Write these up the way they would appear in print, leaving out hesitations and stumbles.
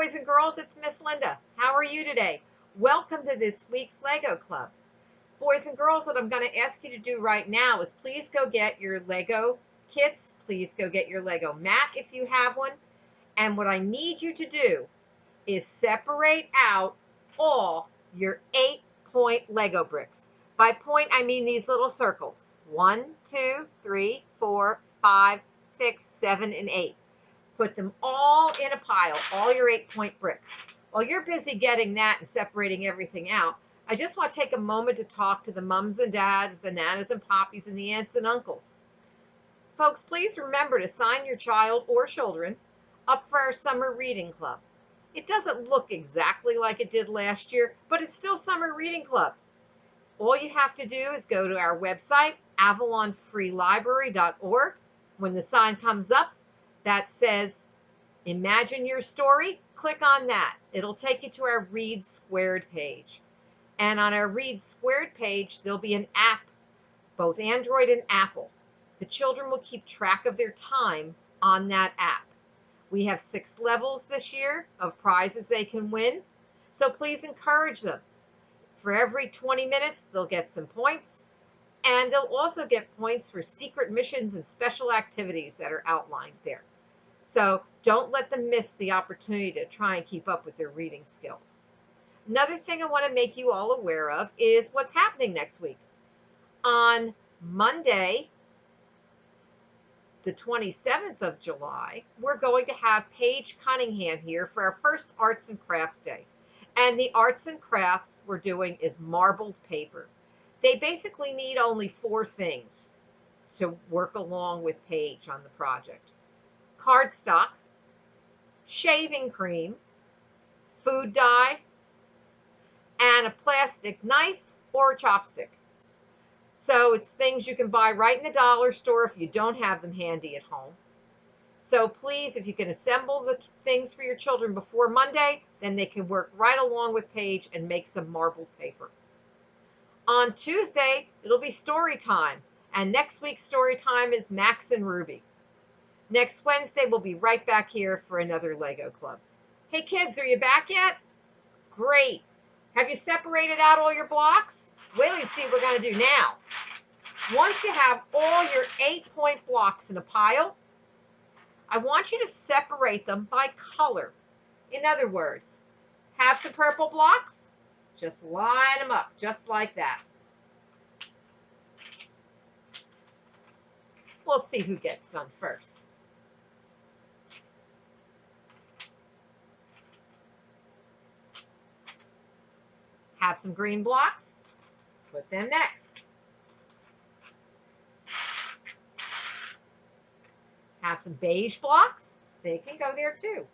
boys and girls, it's Miss Linda. How are you today? Welcome to this week's Lego Club. Boys and girls, what I'm going to ask you to do right now is please go get your Lego kits. Please go get your Lego mat if you have one. And what I need you to do is separate out all your 8-point Lego bricks. By point, I mean these little circles. 1, 2, 3, 4, 5, 6, 7, and 8. Put them all in a pile, all your 8-point bricks. While you're busy getting that and separating everything out, I just want to take a moment to talk to the mums and dads, the nanas and poppies, and the aunts and uncles. Folks, please remember to sign your child or children up for our summer reading club. It doesn't look exactly like it did last year, but it's still summer reading club. All you have to do is go to our website, avalonfreelibrary.org. When the sign comes up that says, Imagine Your Story, click on that. It'll take you to our Read Squared page. And on our Read Squared page, there'll be an app, both Android and Apple. The children will keep track of their time on that app. We have 6 levels this year of prizes they can win, so please encourage them. For every 20 minutes, they'll get some points, and they'll also get points for secret missions and special activities that are outlined there. So don't let them miss the opportunity to try and keep up with their reading skills. Another thing I want to make you all aware of is what's happening next week. On Monday, the 27th of July, we're going to have Paige Cunningham here for our first Arts and Crafts Day. And the arts and crafts we're doing is marbled paper. They basically need only 4 things to work along with Paige on the project. Cardstock, shaving cream, food dye, and a plastic knife or chopstick. So it's things you can buy right in the dollar store if you don't have them handy at home. So please, if you can assemble the things for your children before Monday, then they can work right along with Paige and make some marbled paper. On Tuesday, it'll be story time. And next week's story time is Max and Ruby. Next Wednesday, we'll be right back here for another Lego Club. Hey kids, are you back yet? Great. Have you separated out all your blocks? Wait till you see what we're going to do now. Once you have all your 8-point blocks in a pile, I want you to separate them by color. In other words, have some purple blocks, just line them up just like that. We'll see who gets done first. Have some green blocks, put them next. Have some beige blocks, they can go there too.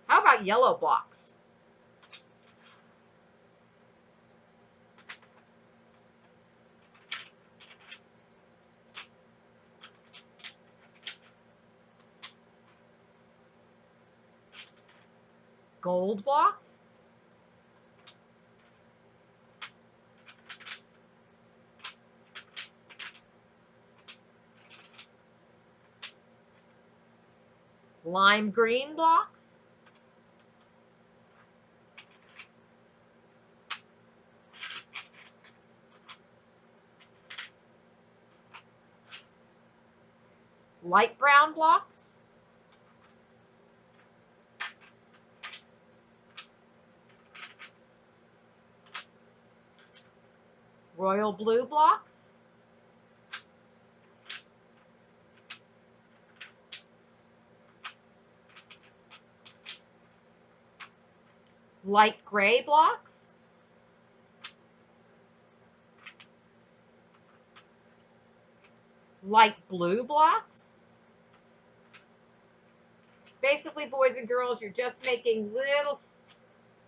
How about yellow blocks? Gold blocks? Lime green blocks? Light brown blocks? Royal blue blocks? Light gray blocks? Light blue blocks? Basically, boys and girls, you're just making little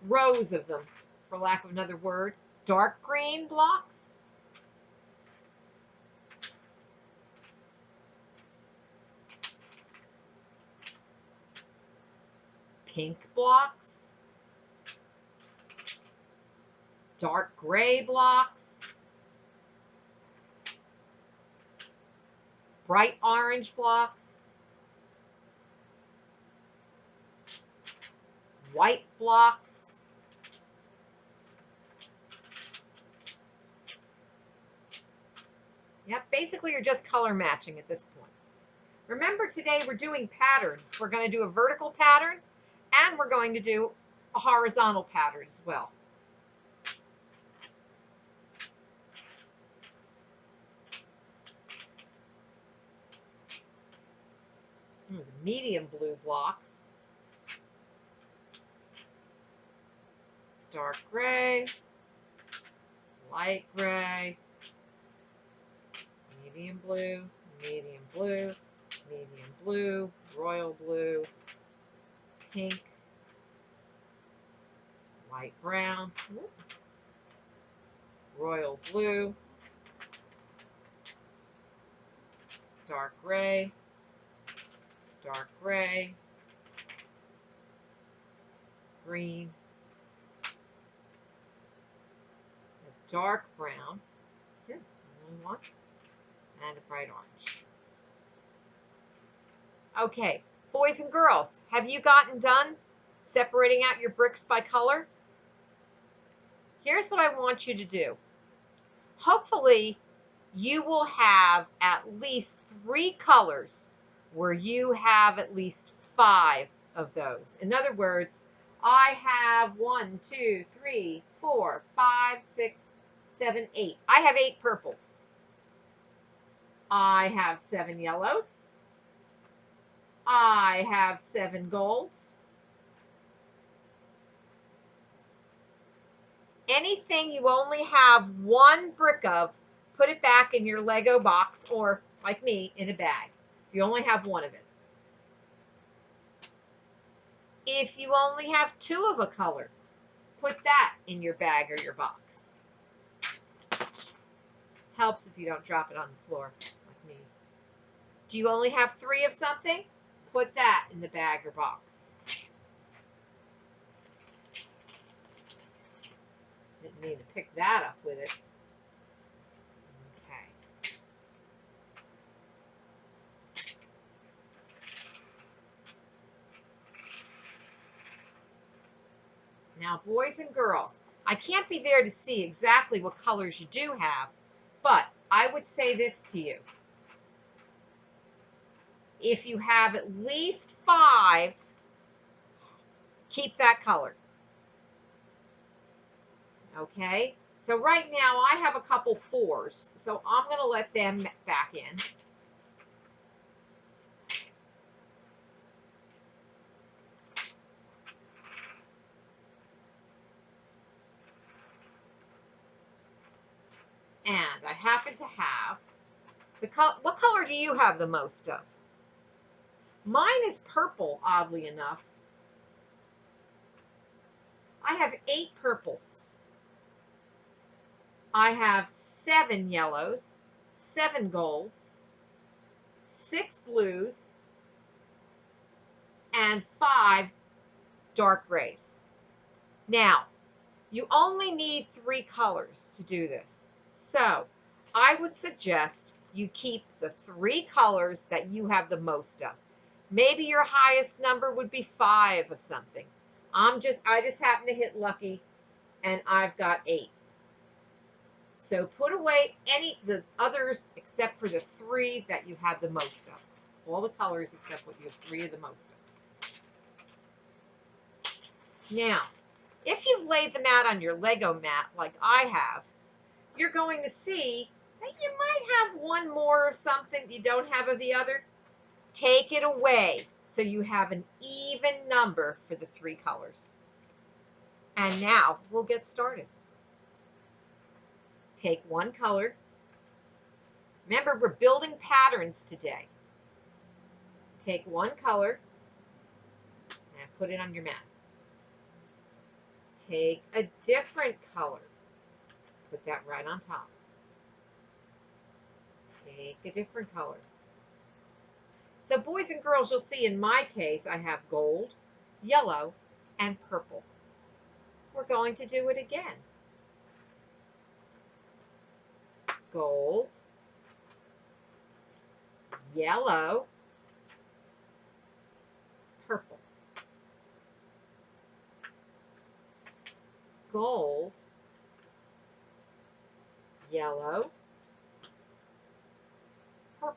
rows of them, for lack of another word. Dark green blocks? Pink blocks? Dark gray blocks? Bright orange blocks? white blocks. Yep, basically you're just color matching at this point. Remember, today we're doing patterns. We're going to do a vertical pattern and we're going to do a horizontal pattern as well. Medium blue blocks, dark gray, light gray, medium blue, medium blue, medium blue, royal blue, pink, light brown, royal blue, dark gray, green, dark brown, only one, and a bright orange. Okay, boys and girls, have you gotten done separating out your bricks by color? Here's what I want you to do. Hopefully, you will have at least 3 colors where you have at least 5 of those. In other words, I have 1, 2, 3, 4, 5, 6, 7, 8. I have 8 purples. I have 7 yellows. I have 7 golds. Anything you only have 1 brick of, put it back in your Lego box or, like me, in a bag. If you only have 1 of it. If you only have 2 of a color, put that in your bag or your box. Helps if you don't drop it on the floor, like me. Do you only have 3 of something? Put that in the bag or box. Didn't mean to pick that up with it. Okay. Now, boys and girls, I can't be there to see exactly what colors you do have, but I would say this to you. If you have at least 5, keep that color. Okay? So right now I have a couple 4s, so I'm going to let them back in. And I happen to have the color. What color do you have the most of? Mine is purple, oddly enough. I have 8 purples. I have 7 yellows, 7 golds, 6 blues, and 5 dark grays. Now, you only need 3 colors to do this. So, I would suggest you keep the 3 colors that you have the most of. Maybe your highest number would be 5 of something. I just happen to hit lucky and I've got 8. So put away the others except for the 3 that you have the most of. All the colors except what you have 3 of the most of. Now, if you've laid them out on your Lego mat like I have, you're going to see that you might have 1 more of something you don't have of the other. Take it away so you have an even number for the 3 colors. And now we'll get started. Take 1 color. Remember, we're building patterns today. Take 1 color and put it on your mat. Take a different color. Put that right on top. Take a different color. So boys and girls, you'll see in my case, I have gold, yellow, and purple. We're going to do it again. Gold, yellow, purple. gold, yellow, purple,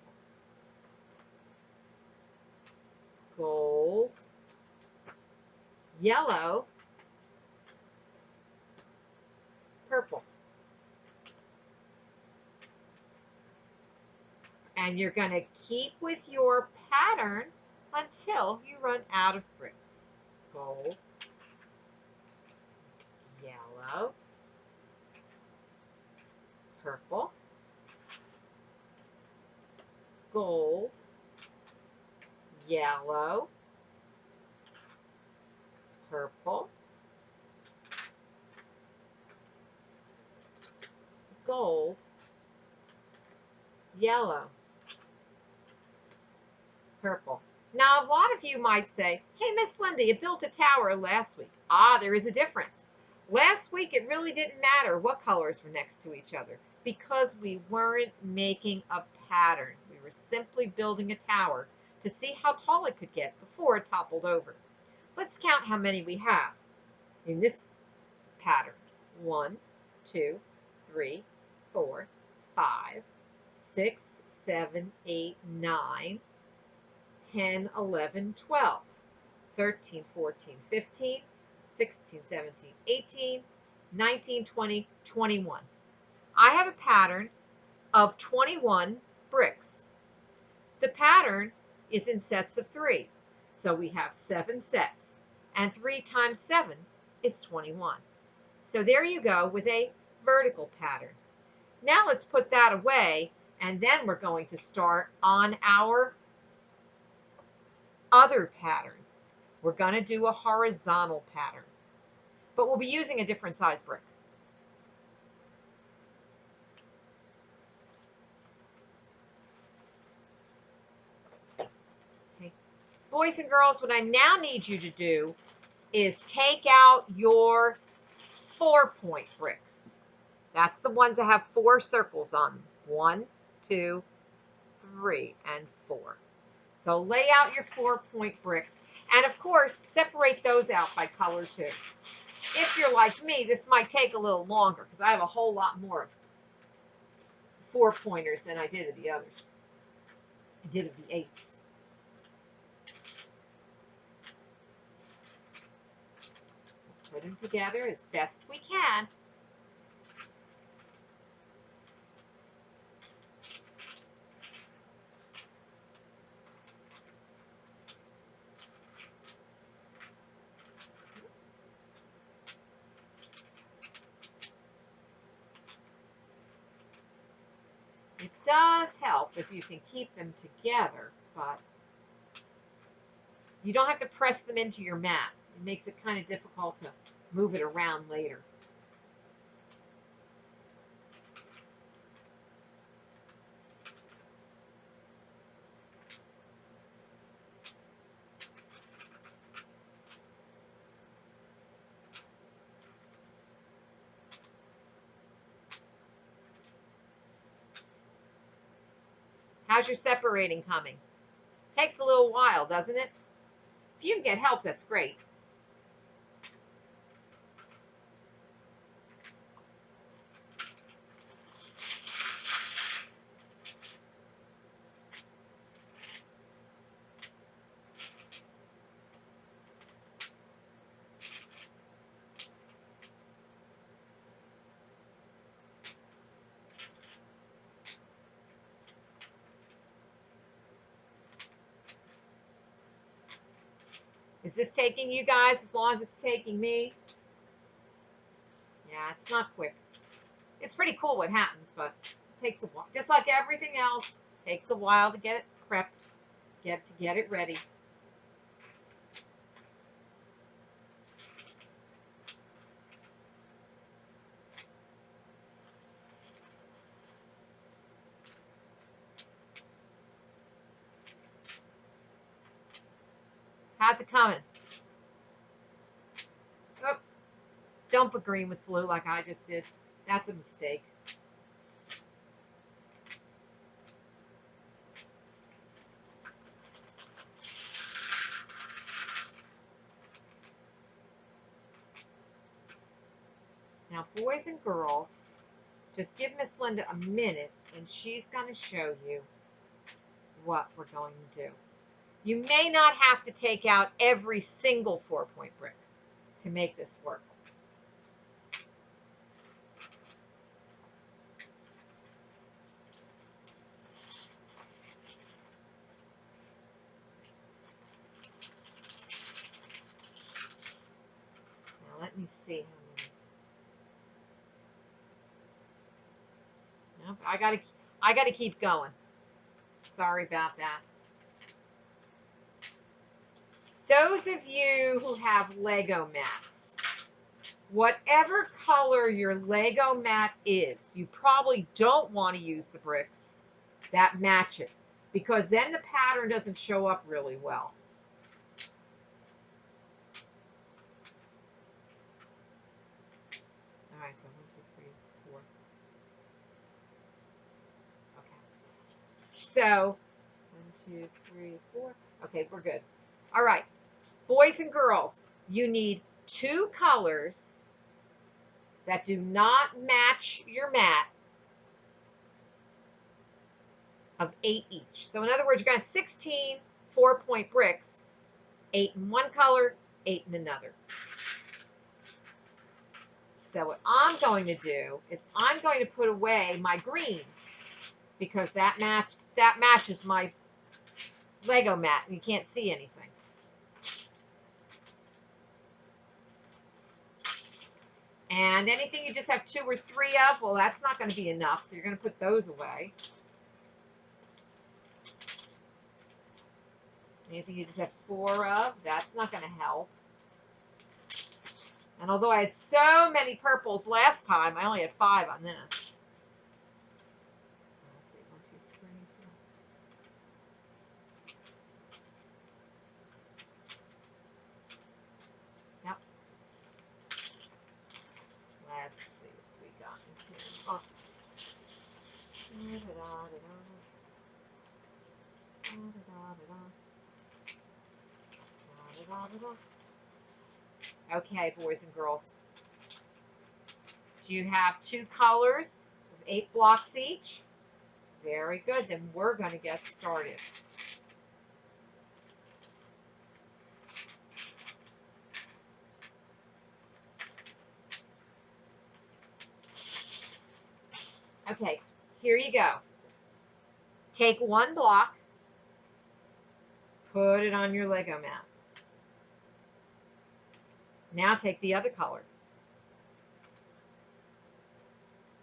gold, yellow, purple. And you're going to keep with your pattern until you run out of bricks. Gold, yellow, purple, gold, yellow, purple, gold, yellow, purple. Now, a lot of you might say, hey, Miss Linda, you built a tower last week. Ah, there is a difference. Last week, it really didn't matter what colors were next to each other because we weren't making a pattern. We were simply building a tower to see how tall it could get before it toppled over. Let's count how many we have in this pattern. 1, 2, 3, 4, 5, 6, 7, 8, 9, 10, 11, 12, 13, 14, 15, 16, 17, 18, 19, 20, 21. I have a pattern of 21 bricks. The pattern is in sets of 3. So we have 7 sets. And 3 times 7 is 21. So there you go with a vertical pattern. Now let's put that away, and then we're going to start on our other pattern. We're going to do a horizontal pattern, but we'll be using a different size brick. Okay. Boys and girls, what I now need you to do is take out your 4-point bricks. That's the ones that have 4 circles on them. 1, 2, 3, and 4. So lay out your 4-point bricks. And of course, separate those out by color too. If you're like me, this might take a little longer because I have a whole lot more of 4-pointers than I did of the others. I did of the 8s. Put them together as best we can. It does help if you can keep them together, but you don't have to press them into your mat. It makes it kind of difficult to move it around later. How's your separating coming? Takes a little while, doesn't it? If you can get help, that's great. Is this taking you guys as long as it's taking me? Yeah, it's not quick. It's pretty cool what happens, but it takes a while. Just like everything else, it takes a while to get it prepped, get it ready. How's it coming? Oh, don't put green with blue like I just did. That's a mistake. boys and girls, just give Miss Linda a minute and she's going to show you what we're going to do. You may not have to take out every single 4-point brick to make this work. Now let me see how many. Nope, I gotta keep going. Sorry about that. Those of you who have Lego mats, whatever color your Lego mat is, you probably don't want to use the bricks that match it, because then the pattern doesn't show up really well. All right, so 1, 2, 3, 4. Okay. So 1, 2, 3, 4. Okay, we're good. All right, boys and girls, you need 2 colors that do not match your mat of 8 each. So in other words, you're going to have 16 4-point bricks, 8 in one color, 8 in another. So what I'm going to do is I'm going to put away my greens because that matches my Lego mat and you can't see anything. And anything you just have 2 or 3 of, well, that's not going to be enough, so you're going to put those away. Anything you just have 4 of, that's not going to help. And although I had so many purples last time, I only had 5 on this. Let's see, 1, 2, 3, 4. Yep. Let's see what we got in here. Oh. Okay, boys and girls. Do you have 2 colors of 8 blocks each? Very good. Then we're going to get started. Okay, here you go. Take 1 block, put it on your Lego mat. Now take the other color.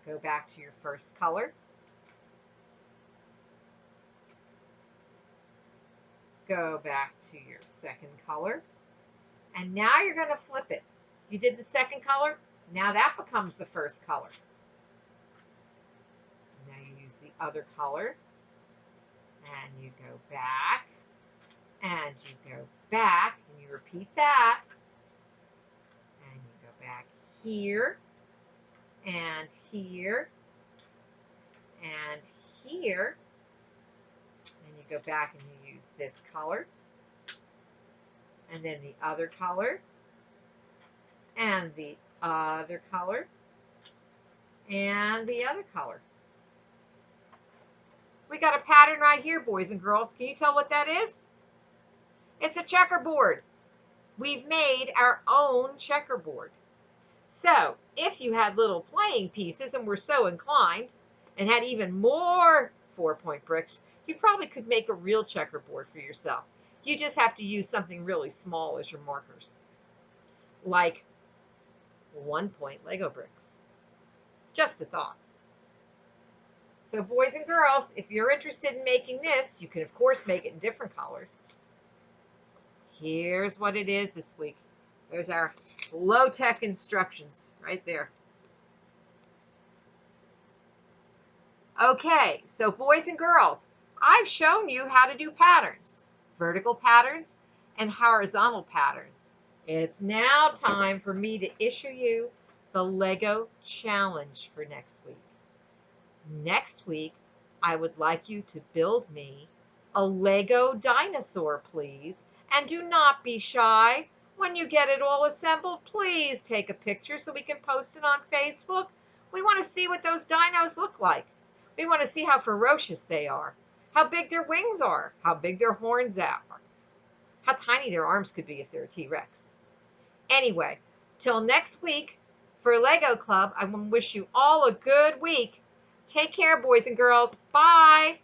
Go back to your first color. Go back to your second color. And now you're going to flip it. You did the second color. Now that becomes the first color. Now you use the other color. And you go back. And you go back. And you repeat that. And you go back here. And here. And here. And you go back and you use this color. And then the other color. And the other color. And the other color. We got a pattern right here, boys and girls. Can you tell what that is? It's a checkerboard. We've made our own checkerboard. So, if you had little playing pieces and were so inclined and had even more 4-point bricks, you probably could make a real checkerboard for yourself. You just have to use something really small as your markers, like 1-point Lego bricks. Just a thought. So boys and girls, if you're interested in making this, you can of course make it in different colors. Here's what it is this week. There's our low-tech instructions right there. Okay, so boys and girls, I've shown you how to do patterns, vertical patterns and horizontal patterns. It's now time for me to issue you the Lego challenge for next week. Next week, I would like you to build me a Lego dinosaur, please. And do not be shy. When you get it all assembled, please take a picture so we can post it on Facebook. We want to see what those dinos look like. We want to see how ferocious they are, how big their wings are, how big their horns are, how tiny their arms could be if they're a T-Rex. Anyway, till next week for Lego Club, I want to wish you all a good week. Take care, boys and girls. Bye.